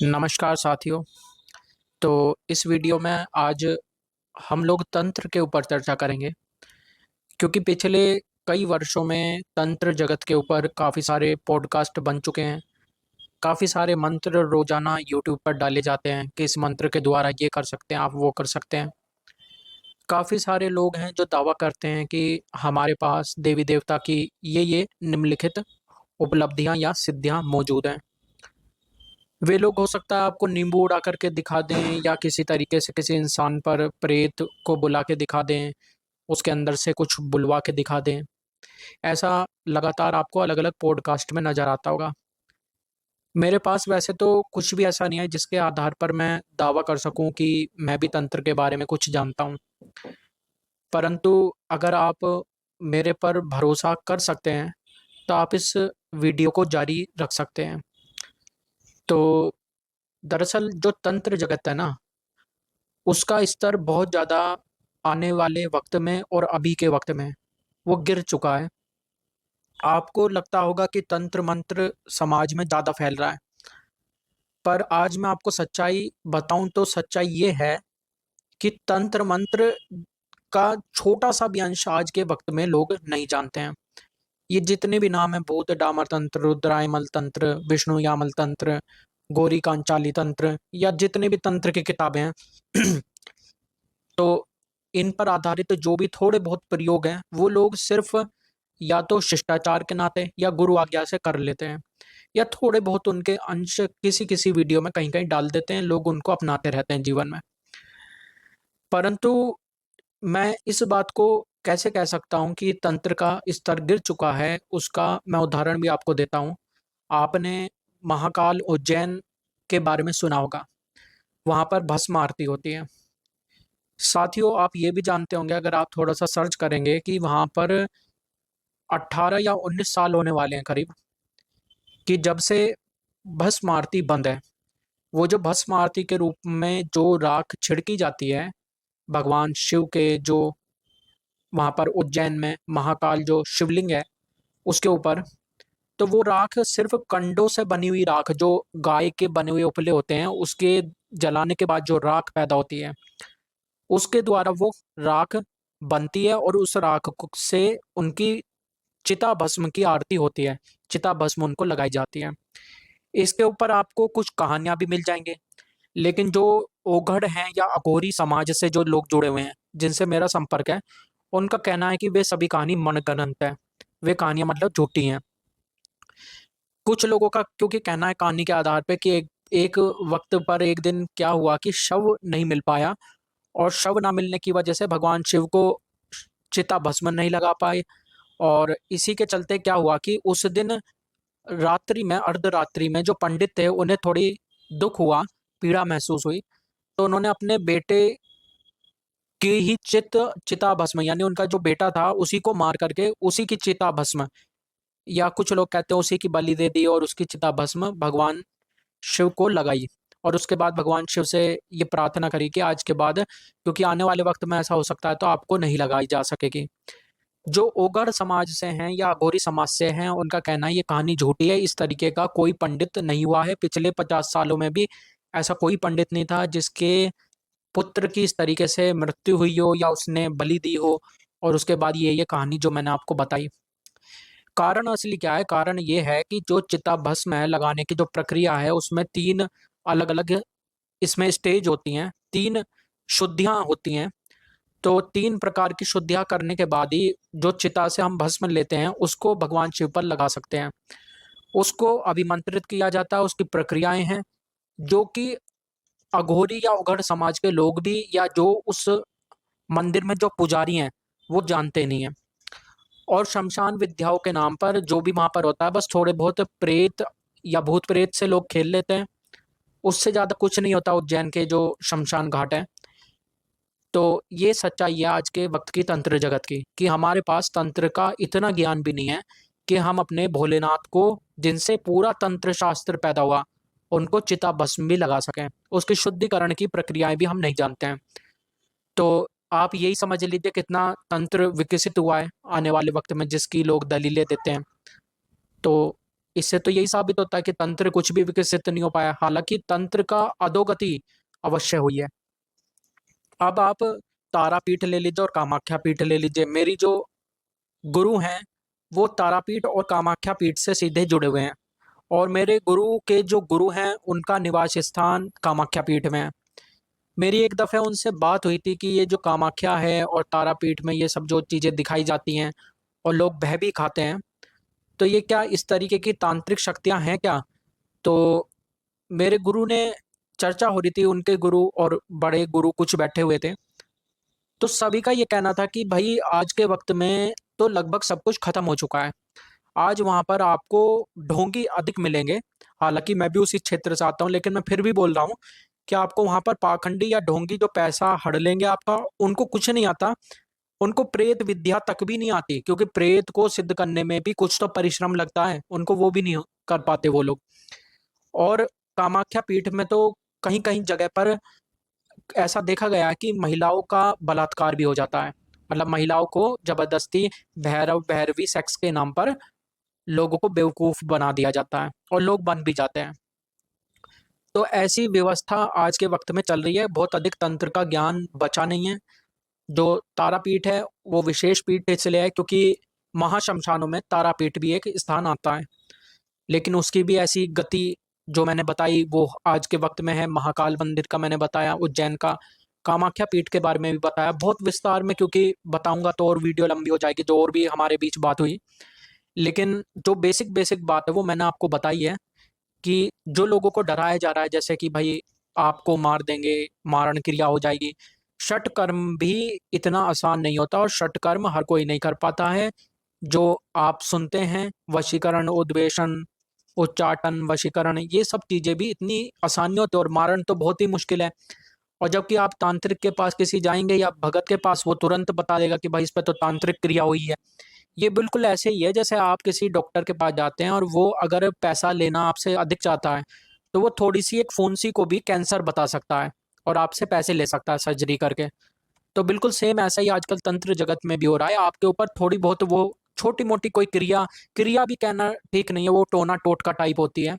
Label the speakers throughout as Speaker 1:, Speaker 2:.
Speaker 1: नमस्कार साथियों। तो इस वीडियो में आज हम लोग तंत्र के ऊपर चर्चा करेंगे, क्योंकि पिछले कई वर्षों में तंत्र जगत के ऊपर काफ़ी सारे पॉडकास्ट बन चुके हैं। काफ़ी सारे मंत्र रोज़ाना यूट्यूब पर डाले जाते हैं कि इस मंत्र के द्वारा ये कर सकते हैं, आप वो कर सकते हैं। काफ़ी सारे लोग हैं जो दावा करते हैं कि हमारे पास देवी-देवता की ये निम्नलिखित उपलब्धियाँ या सिद्धियाँ मौजूद हैं। वे लोग हो सकता है आपको नींबू उड़ा करके दिखा दें या किसी तरीके से किसी इंसान पर प्रेत को बुला के दिखा दें, उसके अंदर से कुछ बुलवा के दिखा दें। ऐसा लगातार आपको अलग-अलग पॉडकास्ट में नज़र आता होगा। मेरे पास वैसे तो कुछ भी ऐसा नहीं है जिसके आधार पर मैं दावा कर सकूँ कि मैं भी तंत्र के बारे में कुछ जानता हूँ। परंतु अगर आप मेरे पर भरोसा कर सकते हैं, तो आप इस वीडियो को जारी रख सकते हैं। तो दरअसल जो तंत्र जगत है ना, उसका स्तर बहुत ज़्यादा आने वाले वक़्त में और अभी के वक़्त में वो गिर चुका है। आपको लगता होगा कि तंत्र-मंत्र समाज में ज़्यादा फैल रहा है, पर आज मैं आपको सच्चाई बताऊँ तो सच्चाई ये है कि तंत्र-मंत्र का छोटा-सा भी अंश आज के वक़्त में लोग नहीं जानते हैं। ये जितने भी नाम हैं भूत डामर तंत्र, रुद्रायमल तंत्र, विष्णु यामल तंत्र, गौरी कांचाली तंत्र या जितने भी तंत्र की किताबें हैं तो इन पर आधारित जो भी थोड़े बहुत प्रयोग हैं, वो लोग सिर्फ़ या तो शिष्टाचार के नाते या गुरु आज्ञा से कर लेते हैं, या थोड़े बहुत उनके अंश किसी-किसी वीडियो में कहीं-कहीं डाल देते हैं, लोग उनको अपनाते रहते हैं जीवन में। परंतु मैं इस बात को कैसे कह सकता हूँ कि तंत्र का स्तर गिर चुका है, उसका मैं उदाहरण भी आपको देता हूँ। आपने महाकाल उज्जैन के बारे में सुना होगा, वहाँ पर भस्म आरती होती है। साथियों, आप ये भी जानते होंगे अगर आप थोड़ा-सा सर्च करेंगे कि वहाँ पर 18 या 19 साल होने वाले हैं करीब, कि जब से भस्म आरती बंद है। वो जो भस्म आरती के रूप में जो राख छिड़की जाती है, भगवान शिव के जो वहाँ पर उज्जैन में महाकाल जो शिवलिंग है, उसके ऊपर, तो वो राख सिर्फ़ कंडों से बनी हुई राख, जो गाय के बने हुए उपले होते हैं, उसके जलाने के बाद जो राख पैदा होती है, उसके द्वारा वो राख बनती है और उस राख को से उनकी चिता भस्म की आरती होती है, चिता भस्म उनको लगाई जाती है। इसके ऊपर आपको कुछ कहानियाँ भी मिल जाएँगी, लेकिन जो ओघड़ हैं या अघोरी समाज से जो लोग जुड़े हुए हैं, जिनसे मेरा संपर्क है, उनका कहना है कि वे सभी कहानी मनगढ़ंत है। वे कहानियाँ मतलब झूठी हैं। कुछ लोगों का क्योंकि कहना है कहानी के आधार पे कि एक एक वक़्त पर एक दिन क्या हुआ कि शव नहीं मिल पाया और शव ना मिलने की वजह से भगवान शिव को चिता भस्म नहीं लगा पाए, और इसी के चलते क्या हुआ कि उस दिन रात्रि में अर्धरात्रि में जो पंडित थे उन्हें थोड़ी दुःख हुआ, पीड़ा महसूस हुई, तो उन्होंने अपने बेटे की ही चिता भस्म यानी उनका जो बेटा था उसी को मार करके उसी की चिता भस्म, या कुछ लोग कहते हैं उसी की बलि दे दी और उसकी चिता भस्म भगवान शिव को लगाई। और उसके बाद भगवान शिव से ये प्रार्थना करी कि आज के बाद, क्योंकि आने वाले वक़्त में ऐसा हो सकता है, तो आपको नहीं लगाई जा सकेगी। जो ओगढ़ समाज से हैं या अघोरी समाज से हैं, उनका कहना है ये कहानी झूठी है, इस तरीके का कोई पंडित नहीं हुआ है। पिछले 50 सालों में भी ऐसा कोई पंडित नहीं था जिसके पुत्र की इस तरीके से मृत्यु हुई हो या उसने बलि दी हो, और उसके बाद ये कहानी जो मैंने आपको बताई। कारण असली क्या है? कारण ये है कि जो चिता भस्म है लगाने की जो प्रक्रिया है, उसमें 3 अलग-अलग इसमें स्टेज होती हैं, 3 शुद्धियाँ होती हैं। तो 3 प्रकार की शुद्धियाँ करने के बाद ही जो चिता से हम भस्म लेते हैं, उसको भगवान शिव पर लगा सकते हैं। उसको अभिमंत्रित किया जाता है, उसकी प्रक्रियाएँ हैं, जो कि अघोरी या उघड़ समाज के लोग भी या जो उस मंदिर में जो पुजारी हैं, वो जानते नहीं हैं। और श्मशान विद्याओं के नाम पर जो भी वहाँ पर होता है, बस थोड़े बहुत प्रेत या भूत-प्रेत से लोग खेल लेते हैं, उससे ज़्यादा कुछ नहीं होता उज्जैन के जो श्मशान घाट हैं। तो ये सच्चाई है आज के वक़्त की तंत्र जगत की, कि हमारे पास तंत्र का इतना ज्ञान भी नहीं है कि हम अपने भोलेनाथ को, जिनसे पूरा तंत्र शास्त्र पैदा हुआ, उनको चिता भस्म भी लगा सकें। उसके शुद्धिकरण की प्रक्रियाएँ भी हम नहीं जानते हैं। तो आप यही समझ लीजिए कितना तंत्र विकसित हुआ है आने वाले वक़्त में जिसकी लोग दलीलें देते हैं। तो इससे तो यही साबित होता है कि तंत्र कुछ भी विकसित नहीं हो पाया, हालांकि तंत्र का अधोगति अवश्य हुई है। अब आप तारापीठ ले लीजिए और कामाख्या पीठ ले लीजिए। मेरी जो गुरु हैं वो तारापीठ और कामाख्या पीठ से सीधे जुड़े हुए हैं, और मेरे गुरु के जो गुरु हैं उनका निवास स्थान कामाख्या पीठ में है। मेरी एक दफ़े उनसे बात हुई थी कि ये जो कामाख्या है और तारापीठ में ये सब जो चीज़ें दिखाई जाती हैं और लोग बह भी खाते हैं, तो ये क्या इस तरीके की तांत्रिक शक्तियाँ हैं क्या? तो मेरे गुरु ने, चर्चा हो रही थी, उनके गुरु और बड़े गुरु कुछ बैठे हुए थे। तो सभी का ये कहना था कि भई आज के वक़्त में तो लगभग सब कुछ ख़त्म हो चुका है। आज वहाँ पर आपको ढोंगी अधिक मिलेंगे। हालाँकि मैं भी उसी क्षेत्र से आता हूँ, लेकिन मैं फिर भी बोल रहा हूँ कि आपको वहाँ पर पाखंडी या ढोंगी जो पैसा हड़लेंगे आपका, उनको कुछ नहीं आता। उनको प्रेत विद्या तक भी नहीं आती, क्योंकि प्रेत को सिद्ध करने में भी कुछ तो परिश्रम लगता है, उनको वो भी नहीं कर पाते वो लोग। और कामाख्या पीठ में तो कहीं-कहीं जगह पर ऐसा देखा गया है कि महिलाओं का बलात्कार भी हो जाता है। मतलब महिलाओं को ज़बरदस्ती भैरव-भैरवी सेक्स के नाम पर लोगों को बेवकूफ़ बना दिया जाता है और लोग बन भी जाते हैं। तो ऐसी व्यवस्था आज के वक़्त में चल रही है, बहुत अधिक तंत्र का ज्ञान बचा नहीं है। जो तारापीठ है, वो विशेष पीठ इसलिए है क्योंकि महाश्मशानों में तारापीठ भी एक स्थान आता है। लेकिन उसकी भी ऐसी गति जो मैंने बताई वो आज के वक़्त में है। महाकाल मंदिर का मैंने बताया, उज्जैन का, कामाख्या पीठ के बारे में भी बताया। बहुत विस्तार में, क्योंकि बताऊँगा तो और वीडियो लंबी हो जाएगी, जो और भी हमारे बीच बात हुई। लेकिन जो बेसिक बात है वो मैंने आपको बताई है कि जो लोगों को डराया जा रहा है, जैसे कि भई आपको मार देंगे, मारण क्रिया हो जाएगी। षटकर्म भी इतना आसान नहीं होता और षटकर्म हर कोई नहीं कर पाता है। जो आप सुनते हैं, वशीकरण, उद्वेषण, उच्चाटन, वशीकरण, ये सब चीज़ें भी इतनी आसान नहीं होती, और मारण तो बहुत ही मुश्किल है। और जबकि आप तांत्रिक के पास किसी जाएँगे या भगत के पास, वो तुरंत बता देगा कि भाई इस पे तो तांत्रिक क्रिया हुई है। ये बिल्कुल ऐसे ही है जैसे आप किसी डॉक्टर के पास जाते हैं और वो अगर पैसा लेना आपसे अधिक चाहता है, तो वो थोड़ी-सी एक फुंसी को भी कैंसर बता सकता है और आपसे पैसे ले सकता है सर्जरी करके। तो बिल्कुल सेम ऐसा ही आजकल तंत्र जगत में भी हो रहा है। आपके ऊपर थोड़ी बहुत वो छोटी-मोटी कोई क्रिया, क्रिया भी कहना ठीक नहीं है, वो टोना-टोटका टाइप होती है।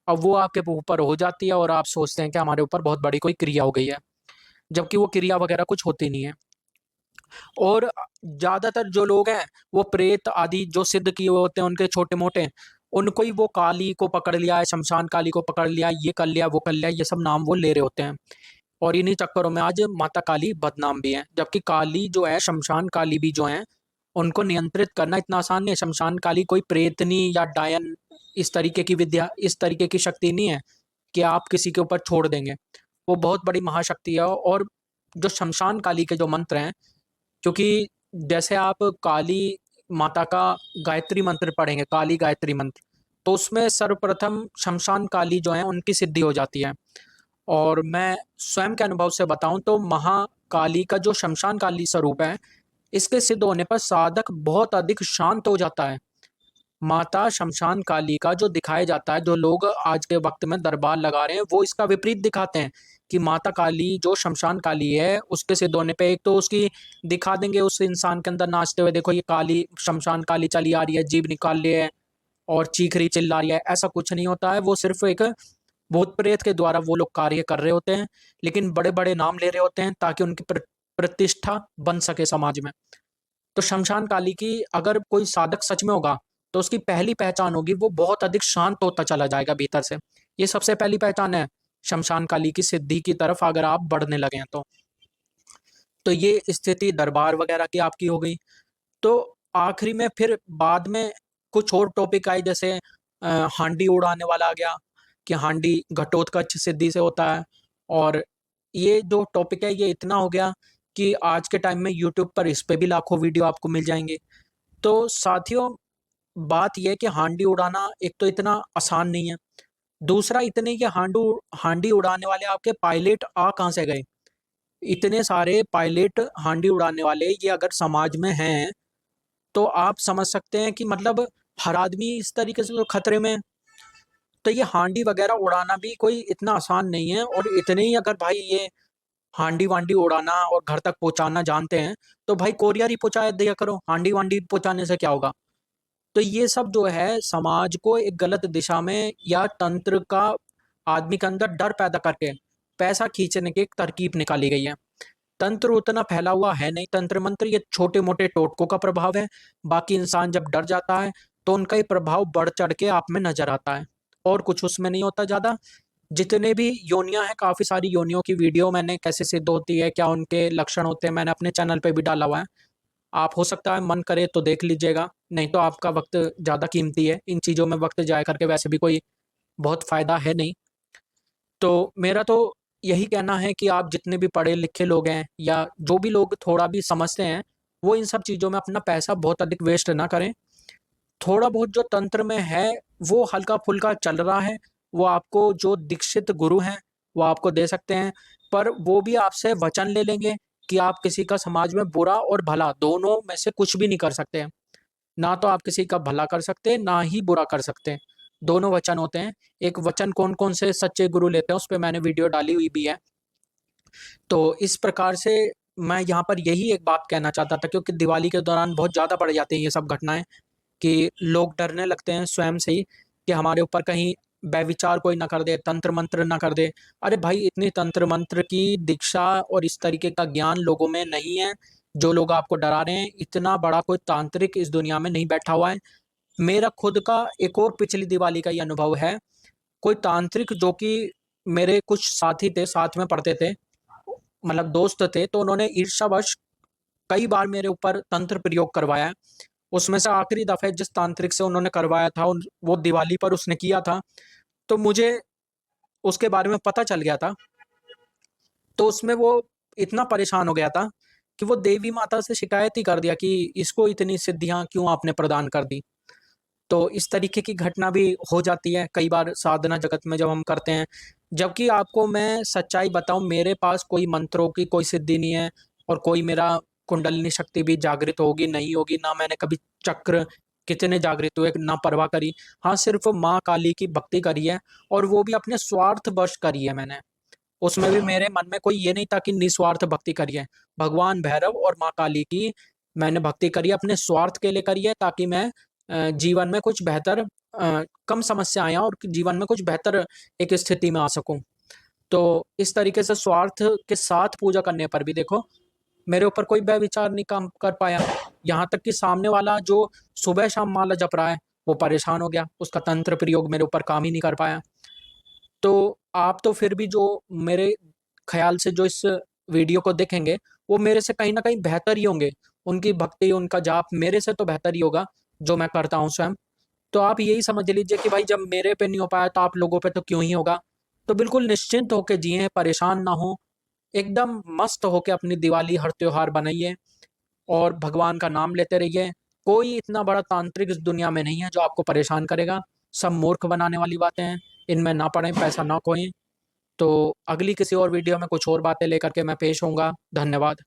Speaker 1: अब वो आपके ऊपर हो जाती है और आप सोचते हैं कि हमारे ऊपर बहुत बड़ी कोई क्रिया हो गई है, जबकि वो क्रिया वगैरह कुछ होती नहीं है। और ज़्यादातर जो लोग हैं, वो प्रेत आदि जो सिद्ध किए हुए होते हैं उनके छोटे-मोटे, उनको ही वो काली को पकड़ लिया है, शमशान काली को पकड़ लिया, ये कर लिया, वो कर लिया, ये सब नाम वो ले रहे होते हैं। और इन्हीं चक्करों में आज माता काली बदनाम भी हैं। जबकि काली जो है, शमशान काली भी जो हैं, उनको नियंत्रित करना इतना आसान नहीं है। शमशान काली कोई प्रेतनी या डायन, इस तरीके की विद्या, इस तरीके की शक्ति नहीं है कि आप किसी के ऊपर छोड़ देंगे। वो बहुत बड़ी महाशक्ति है। और जो शमशान काली के जो मंत्र हैं, क्योंकि जैसे आप काली माता का गायत्री मंत्र पढ़ेंगे, काली गायत्री मंत्र, तो उसमें सर्वप्रथम शमशान काली जो है उनकी सिद्धि हो जाती है। और मैं स्वयं के अनुभव से बताऊँ तो महाकाली का जो शमशान काली स्वरूप है, इसके सिद्ध होने पर साधक बहुत अधिक शांत हो जाता है। माता शमशान काली का जो दिखाया जाता है, जो लोग आज के वक़्त में दरबार लगा रहे हैं, वो इसका विपरीत दिखाते हैं कि माता काली जो शमशान काली है, उसके सिद्ध होने पे एक तो उसकी दिखा देंगे उस इंसान के अंदर नाचते हुए, देखो ये काली शमशान काली चली आ रही है, जीभ निकाल ली है और चीख रही, चिल्ला रही है। ऐसा कुछ नहीं होता है, वो सिर्फ़ एक भूत-प्रेत के द्वारा वो लोग कार्य कर रहे होते हैं, लेकिन बड़े-बड़े नाम ले रहे होते हैं ताकि उनकी प्रतिष्ठा बन सके समाज में। तो शमशान काली की अगर कोई साधक सच में होगा, तो उसकी पहली पहचान होगी, वो बहुत अधिक शांत होता चला जाएगा भीतर से। ये सबसे पहली पहचान है शमशान काली की सिद्धि की तरफ अगर आप बढ़ने लगे हैं तो। तो ये स्थिति दरबार वगैरह की आपकी हो गई। तो आखिरी में फिर बाद में कुछ और टॉपिक आए, जैसे हांडी उड़ाने वाला आ गया कि हांडी घटोत्कच सिद्धि से होता है। और ये जो टॉपिक है ये इतना हो गया कि आज के टाइम में यूट्यूब पर इस पे भी लाखों वीडियो आपको मिल जाएँगे। तो साथियों, बात ये है कि हांडी उड़ाना एक तो इतना आसान नहीं है। दूसरा, इतने ये हांडी उड़ाने वाले आपके पायलट आ कहाँ से गए? इतने सारे पायलट हांडी उड़ाने वाले ये अगर समाज में हैं, तो आप समझ सकते हैं कि मतलब हर आदमी इस तरीके से तो खतरे में है। तो ये हांडी वगैरह उड़ाना भी कोई इतना आसान नहीं है, और इतने ही अगर भाई ये हांडी-वांडी उड़ाना और घर तक पहुँचाना जानते हैं, तो भाई कोरियर ही पहुँचा दिया करो, हांडी-वांडी पहुँचाने से क्या होगा? तो ये सब जो है समाज को एक गलत दिशा में या तंत्र का आदमी के अंदर डर पैदा करके पैसा खींचने की एक तरकीब निकाली गई है। तंत्र उतना फैला हुआ है नहीं, तंत्र मंत्र ये छोटे मोटे टोटकों का प्रभाव है। बाकी इंसान जब डर जाता है तो उनका ये प्रभाव बढ़ चढ़ के आप में नजर आता है, और कुछ उसमें नहीं होता ज्यादा। जितने भी योनियां हैं, काफी सारी योनियों की वीडियो मैंने कैसे सिद्ध होती है, क्या उनके लक्षण होते हैं, मैंने अपने चैनल पे भी डाला हुआ है। आप हो सकता है मन करे तो देख लीजिएगा, नहीं तो आपका वक्त ज्यादा कीमती है, इन चीजों में वक्त जाया करके वैसे भी कोई बहुत फायदा है नहीं। तो मेरा तो यही कहना है कि आप जितने भी पढ़े लिखे लोग हैं या जो भी लोग थोड़ा भी समझते हैं, वो इन सब चीज़ों में अपना पैसा बहुत अधिक वेस्ट ना करें। थोड़ा बहुत जो तंत्र में है वो हल्का फुल्का चल रहा है, वो आपको जो दीक्षित गुरु हैं वो आपको दे सकते हैं, पर वो भी आपसे वचन ले लेंगे कि आप किसी का समाज में बुरा और भला दोनों में से कुछ भी नहीं कर सकते हैं। ना तो आप किसी का भला कर सकते, ना ही बुरा कर सकते। दोनों वचन होते हैं। एक वचन कौन-कौन से सच्चे गुरु लेते हैं, उस पे मैंने वीडियो डाली हुई भी है। तो इस प्रकार से मैं यहाँ पर यही एक बात कहना चाहता था, क्योंकि दिवाली के दौरान बहुत ज़्यादा बढ़ जाती हैं ये सब घटनाएँ, कि लोग डरने लगते हैं स्वयं से ही कि हमारे ऊपर कहीं व्यभिचार कोई ना कर दे, तंत्र-मंत्र ना कर दे। अरे भाई, इतनी तंत्र-मंत्र की दीक्षा और इस तरीके का ज्ञान लोगों में नहीं है, जो लोग आपको डरा रहे हैं। इतना बड़ा कोई तांत्रिक इस दुनिया में नहीं बैठा हुआ है। मेरा खुद का एक और पिछली दिवाली का ये अनुभव है। कोई तांत्रिक जो कि मेरे कुछ साथी थे, साथ में पढ़ते थे, मतलब दोस्त थे, तो उन्होंने ईर्ष्यावश कई बार मेरे ऊपर तंत्र प्रयोग करवाया है। उसमें से आखिरी दफ़े जिस तांत्रिक से उन्होंने करवाया था, उन वो दिवाली पर उसने किया था, तो मुझे उसके बारे में पता चल गया था। तो उसमें वो इतना परेशान हो गया था कि वो देवी माता से शिकायत ही कर दिया कि इसको इतनी सिद्धियाँ क्यों आपने प्रदान कर दी। तो इस तरीके की घटना भी हो जाती है कई बार साधना जगत में जब हम करते हैं। जबकि आपको मैं सच्चाई बताऊँ, मेरे पास कोई मंत्रों की कोई सिद्धि नहीं है, और कोई मेरा कुंडलिनी शक्ति भी जागृत होगी, नहीं होगी, ना मैंने कभी चक्र कितने जागृत हुए, ना परवाह करी। हाँ, सिर्फ़ माँ काली की भक्ति करी है, और वो भी अपने स्वार्थवश करी है मैंने। उसमें भी मेरे मन में कोई ये नहीं था कि निस्वार्थ भक्ति करी है। भगवान भैरव और माँ काली की मैंने भक्ति करी है, अपने स्वार्थ के लिए करी है, ताकि मैं जीवन में कुछ बेहतर कम समस्याएँ और जीवन में कुछ बेहतर एक स्थिति में आ सकूँ। तो इस तरीके से स्वार्थ के साथ पूजा करने पर भी देखो, मेरे ऊपर कोई व्यभिचार नहीं काम कर पाया। यहाँ तक कि सामने वाला जो सुबह-शाम माला जप रहा है, वो परेशान हो गया। उसका तंत्र प्रयोग मेरे ऊपर काम ही नहीं कर पाया। तो आप तो फिर भी जो मेरे ख़्याल से जो इस वीडियो को देखेंगे, वो मेरे से कहीं न कहीं बेहतर ही होंगे। उनकी भक्ति, उनका जाप मेरे से तो बेहतर ही होगा, जो मैं करता हूँ स्वयं। तो आप यही समझ लीजिए कि भाई, जब मेरे पे नहीं हो पाया तो आप लोगों पे तो क्यों ही होगा। तो बिल्कुल निश्चिंत होके जिएँ, परेशान ना हों, एकदम मस्त होके अपनी दिवाली हर त्योहार मनाइए और भगवान का नाम लेते रहिए। कोई इतना बड़ा तांत्रिक इस दुनिया में नहीं है जो आपको परेशान करेगा। सब मूर्ख बनाने वाली बातें हैं, इनमें ना पड़ें, पैसा ना खोएँ। तो अगली किसी और वीडियो में कुछ और बातें लेकर के मैं पेश होऊँगा। धन्यवाद।